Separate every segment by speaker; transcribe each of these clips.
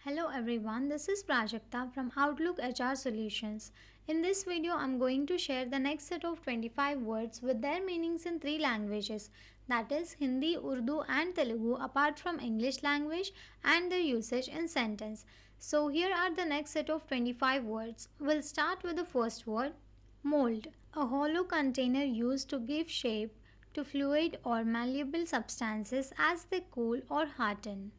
Speaker 1: Hello everyone, this is Prajakta from Outlook HR Solutions. In this video, I'm going to share the next set of 25 words with their meanings in three languages, that is Hindi, Urdu and Telugu apart from English language and their usage in sentence. So here are the next set of 25 words. We'll start with the first word, mold, a hollow container used to give shape to fluid or malleable substances as they cool or harden.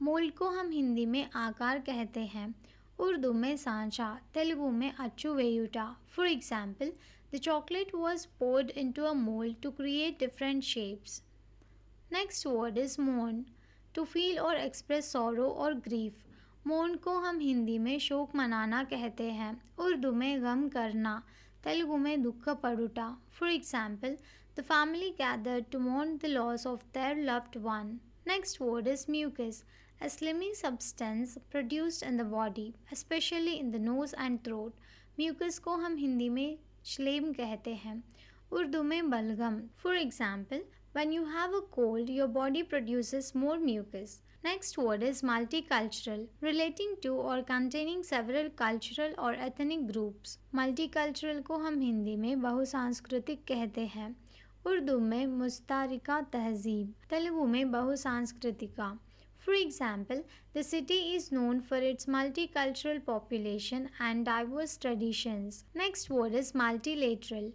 Speaker 1: Mould को हम हिंदी में आकार कहते हैं, उर्दू में सांचा, तेलुगु में अच्चू वेयुटा. For example, the chocolate was poured into a mold to create different shapes. Next word is mourn, to feel और एक्सप्रेस sorrow और ग्रीफ. मोर्न को हम हिंदी में शोक मनाना कहते हैं, उर्दू में गम करना, तेलुगु में दुख पड़ुटा. For example, the family gathered to mourn the loss of their loved one. Next word is mucus, a slimy substance produced in the body, especially in the nose and throat. Mucus को हम हिंदी में श्लेम कहते हैं, उर्दू में बलगम. For example, when you have a cold, your body produces more mucus. Next word is multicultural, relating to or containing several cultural or ethnic groups. Multicultural को हम हिंदी में बहुसांस्कृतिक कहते हैं, उर्दू में मुस्तारिका तहजीब, तेलुगु में बहुसांस्कृतिका. For example, the city is known for its multicultural population and diverse traditions. Next word is multilateral,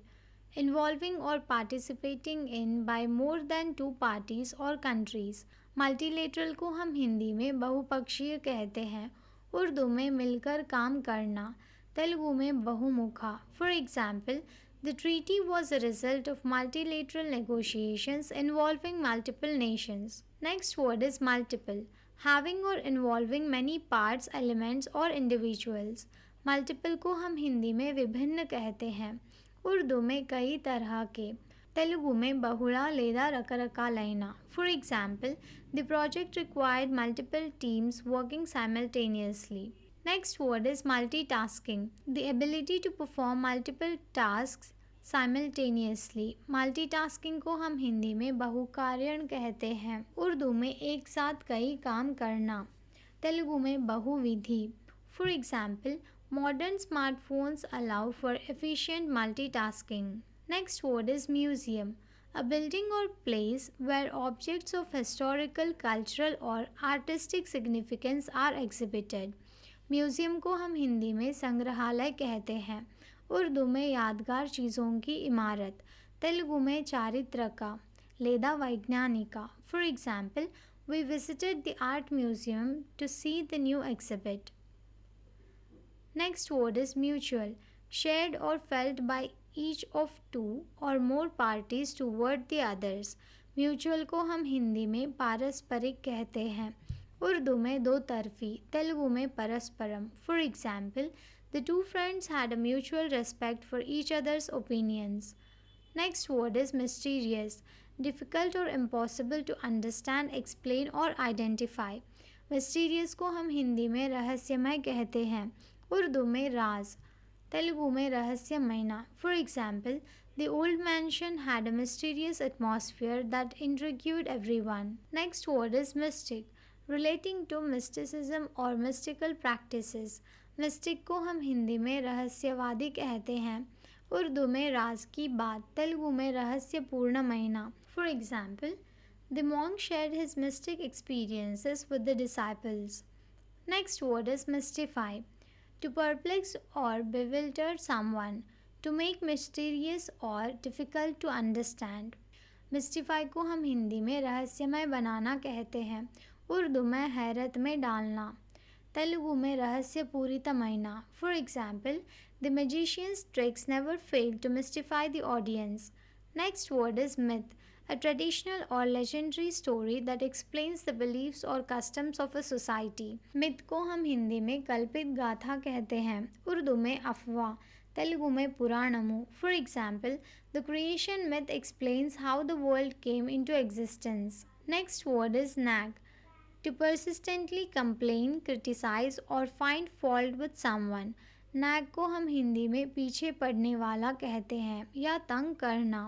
Speaker 1: involving or participating in by more than two parties or countries. Multilateral को हम हिंदी में बहुपक्षीय कहते हैं, उर्दू में मिलकर काम करना, तेलुगु में बहुमुखा. For example, the treaty was a result of multilateral negotiations involving multiple nations. Next word is multiple, having or involving many parts, elements or individuals. Multiple को हम हिंदी में विभिन्न कहते हैं, उर्दू में कई तरह के, तेलुगु में बहुड़ा లేదా రకరకాలైన. For example, the project required multiple teams working simultaneously. Next word is multitasking, the ability to perform multiple tasks simultaneously. Multitasking को हम हिंदी में बहुकार्यण कहते हैं, उर्दू में एक साथ कई काम करना, तेलुगु में बहुविधि. For example, modern smartphones allow for efficient multitasking. Next word is museum, a building or place where objects of historical, cultural or artistic significance are exhibited. Museum को हम हिंदी में संग्रहालय कहते हैं, उर्दू में यादगार चीज़ों की इमारत, तेलुगु में चारित्रका లేదా వైజ్ఞానిక. For example, we visited the art museum to see the new exhibit. Next word is mutual, shared or felt by each of two or more parties toward the others. Mutual को हम हिंदी में पारस्परिक कहते हैं, उर्दू में दो तरफी, तेलुगु में परस्परम. For example, the two friends had a mutual respect for each other's opinions. Next word is mysterious, difficult or impossible to understand, explain or identify. Mysterious को हम हिंदी में रहस्यमय कहते हैं, उर्दू में राज, तेलुगु में रहस्यमयना. For example, the old mansion had a mysterious atmosphere that intrigued everyone. Next word is mystic, relating to mysticism or mystical practices. Mystic को हम हिंदी में रहस्यवादी कहते हैं, उर्दू में राज की बात, तेलुगु में रहस्यपूर्ण महीना. For example, the monk shared his mystic experiences with the disciples. Next word is mystify, to perplex or bewilder someone, to make mysterious or difficult to understand. Mystify को हम हिंदी में रहस्यमय बनाना कहते हैं, उर्दू में हैरत में डालना, तेलुगु में रहस्यपूरितमयना. For example, the magician's tricks never failed to mystify the audience. Next word is myth, a traditional or legendary story that explains the beliefs or customs of a society. myth को हम हिंदी में कल्पित गाथा कहते हैं, उर्दू में अफवाह, तेलुगु में पुराणमु. For example, the creation myth explains how the world came into existence. Next word is nag, to persistently complain, criticize or find fault with someone. nag को हम हिंदी में पीछे पड़ने वाला कहते हैं या तंग करना,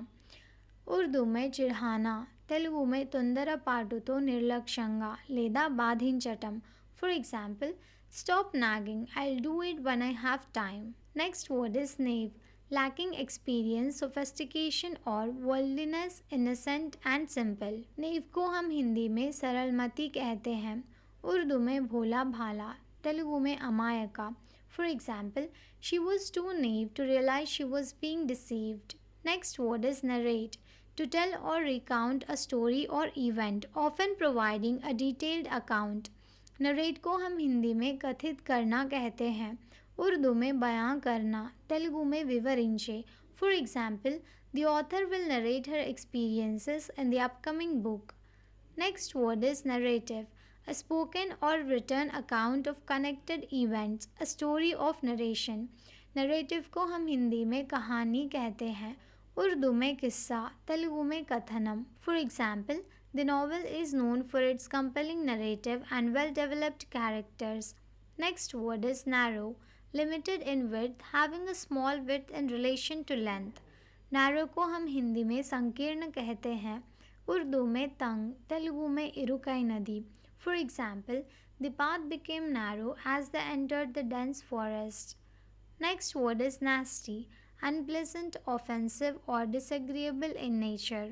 Speaker 1: उर्दू में चिढ़ाना, तेलुगु में తొందరపాటుతో నిర్లక్ష్యంగా లేదా బాధించటం. For example, stop nagging, I'll do it when I have time. Next word is naive, lacking experience, sophistication और worldliness, innocent and simple. naive को हम हिंदी में सरलमती कहते हैं, उर्दू में भोला भाला, तेलुगु में अमायका. For example, she was too naive to realize she was being deceived. Next word is narrate, to tell or recount a story or event, often providing a detailed account. Narrate को हम हिंदी में कथित करना कहते हैं, उर्दू में बयां करना, तेलुगु में विवरिंचे. For example, the author will narrate her experiences in the upcoming book. Next word is narrative, a spoken or written account of connected events, a story of narration. Narrative को हम हिंदी में कहानी कहते हैं, उर्दू में किस्सा, तेलुगु में कथनम. For example, the novel is known for its compelling narrative and well-developed characters. Next word is narrow, limited in width, having a small width in relation to length. Narrow को हम हिंदी में संकीर्ण कहते हैं, उर्दू में तंग, तेलुगु में इरुकई नदी. For example, the path became narrow as they entered the dense forest. Next word is nasty, unpleasant, offensive or disagreeable in nature.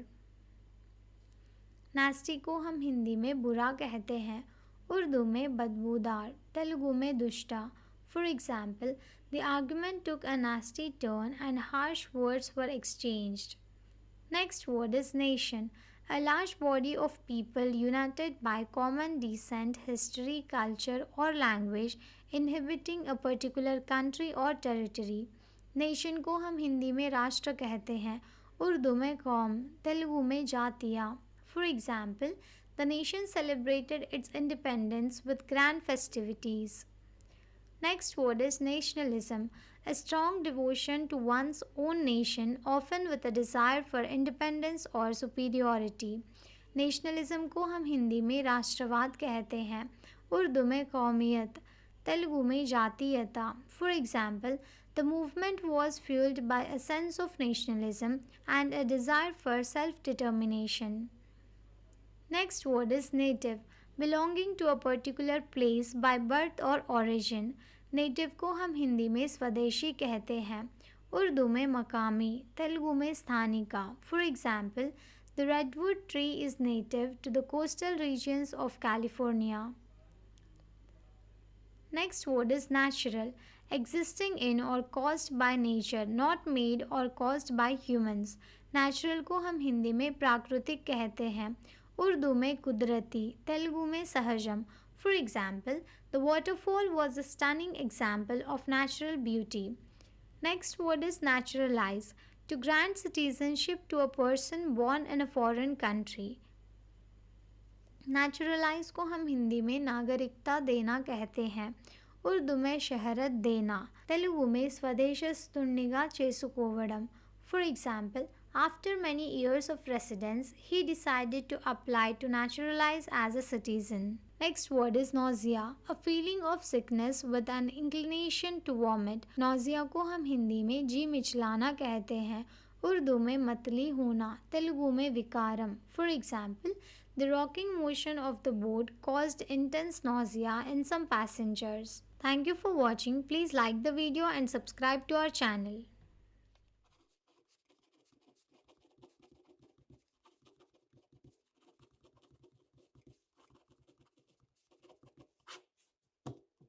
Speaker 1: Nasty को हम हिंदी में बुरा कहते हैं, उर्दू में बदबूदार, तेलुगु में दुष्टा. For example, the argument took a nasty turn and harsh words were exchanged. Next word is nation, a large body of people united by common descent, history, culture or language inhabiting a particular country or territory. Nation को हम हिंदी में राष्ट्र कहते हैं, उर्दू में कौम, तेलुगु में जातियाँ. For example, the nation celebrated its independence with grand festivities. Next word is nationalism, a strong devotion to one's own nation, often with a desire for independence or superiority. Nationalism को हम हिंदी में राष्ट्रवाद कहते हैं, उर्दू में कौमियत, तेलुगु में जातीयता. For example, the movement was fueled by a sense of nationalism and a desire for self-determination. Next word is native, belonging to a particular place by birth or origin. Native को हम हिंदी में स्वदेशी कहते हैं, उर्दू में मकामी, तेलुगु में स्थानिका. For example, the redwood tree is native to the coastal regions of California. Next word is natural, existing in और caused by nature, not made और कॉज्ड बाय ह्यूमंस. नेचुरल को हम हिंदी में प्राकृतिक कहते हैं, उर्दू में कुदरती, तेलुगु में सहजम. For example, the waterfall was a stunning example of natural beauty. Next word is naturalize, to grant citizenship to a person born in a foreign country. Naturalize को हम हिंदी में नागरिकता देना कहते हैं, उर्दू में शहरत देना, तेलुगु में स्वदेशस्तुन्निगा చేసుకోవడం. For example, after many years of residence, he decided to apply to naturalize as a citizen. Next word is nausea, a feeling of sickness with an inclination to vomit. Nausea को हम हिंदी में जी मिचलाना कहते हैं, उर्दू में मतली होना, तेलुगु में विकारम. For example, the rocking motion of the boat caused intense nausea in some passengers. Thank you for watching. Please like the video and subscribe to our channel.